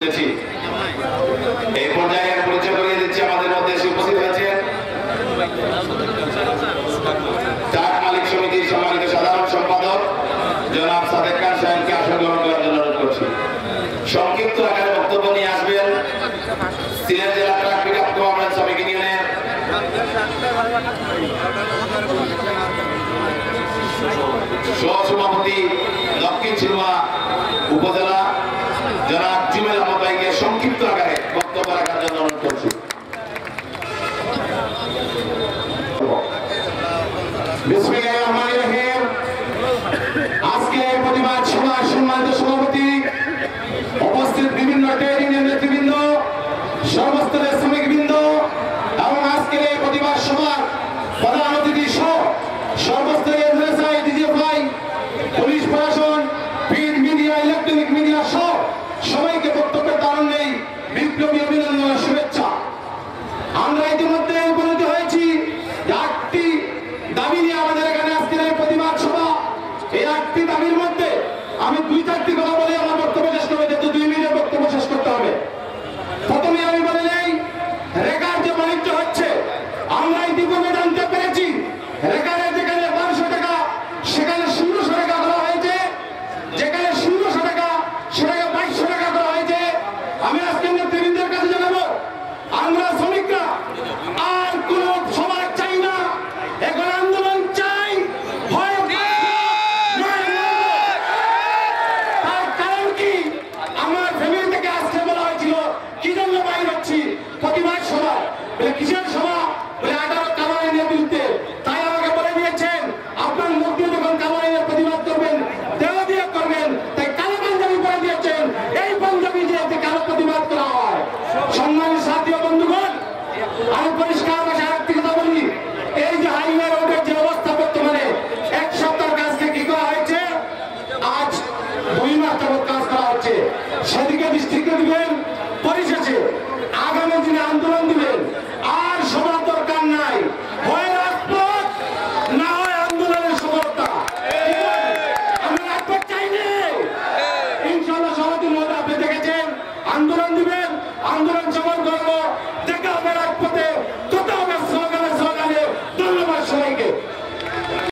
এই পর্যায়ে পরিচয় করিয়ে দিচ্ছি আমাদের মধ্যে এসে উপস্থিত হয়েছেন ট্রাক মালিক সমিতির সম্মানিত সাধারণ সম্পাদক জনাব সাদেক খান সাহেবকে আসন গ্রহণ করার জন্য অনুরোধ করছি। সংক্ষিপ্ত আকারে বক্তব্য নিয়ে আসবেন সিলেট জেলা ট্রাক পিকআপ কোঅপারেটিভ শ্রমিক ইউনিয়নের সহসভাপতি দক্ষিণ সিলুয়া উপজেলা জনাব জুমেল আহমদ ভাইকে সংক্ষিপ্ত আকারে বক্তব্য রাখার জন্য অনুরোধ করছি। বিসমিল্লাহির রহমানির রহিম। আজকে প্রতিবাদ সভার সম্মানিত সভাপতি, উপস্থিত বিভিন্ন ট্রেড ইউনিয়ন নেতৃবৃন্দ, সর্বস্তরের শ্রমিকবৃন্দ এবং আজকের এই প্রতিবাদ সভার প্রধান অতিথি সহ সর্বস্তরের এসআই, ডিজিএফআই, পুলিশ প্রশাসন, প্রিন্ট মিডিয়া, ইলেকট্রনিক মিডিয়া সহ সবাইকে বক্তব্যের কারণ নেই বিপ্লবী অভিনন্দন ও শুভেচ্ছা। আমরা ইতিমধ্যে উপনীত হয়েছি 8টি দাবি নিয়ে আমাদের এখানে আজকের এই প্রতিবাদ সভা। এই 8টি দাবির মধ্যে আমি 2-4টি কথা বলে আমার বক্তব্য শেষ করবো, যেহেতু 2 মিনিটের বক্তব্য শেষ করতে হবে। প্রথমে আমি বলে নেই, রেকার যে বাণিজ্য হচ্ছে আমরা ইতিপূর্বে জানতে পেরেছি রেকারে যেখানে 1200 টাকা সেখানে 1600 টাকা করা হয়েছে, যেখানে 1600 টাকা সেটাকে 2200 টাকা করা হয়েছে। আমি আজকে নেতৃবৃন্দের কাছে জানাবো, আমরা শ্রমিকরা আর কোন সমাজ চাই না, এখন আন্দোলন চাই। তার কারণ কি? আমার ফ্যামিলি থেকে আজকে বলা হয়েছিল কি জন্য বাইর হচ্ছি প্রতিবাদ সভা, কিসের সভা বলে 18 কালো আইনের বিরুদ্ধে। তাই আমাকে বলে দিয়েছেন আপনার মুখ দিয়ে যখন কালো আইনের প্রতিবাদ করবেন দেহ দিয়ে করবেন, তাই কালো পাঞ্জাবি পরে দিয়েছেন। এই পাঞ্জাবি দিয়ে কালো প্রতিবাদ করা হয়। সম্মানিত সাথী ও বন্ধুগণ, আমি পরিষ্কার ভাষায় আরেকটি কথা বলি, এই যে হাইওয়ে রোডের যে অবস্থা বর্তমানে 1 সপ্তাহ কাজকে কি করা হয়েছে, আজ 2 মাস যাবত কাজ করা হচ্ছে, সেদিকে দৃষ্টি দিবেন। পরিশেষে আগামী দিনে আন্দোলন দিবেন, আর সবার দরকার নাই, হয় রাজপথ না হয় আন্দোলনের সফলতা। আমরা রাজপথ চাইনি, ইনশাআল্লাহ সভাপতি মহোদয় আপনি দেখেছেন, আন্দোলন দিবেন, আন্দোলন সফল করবো।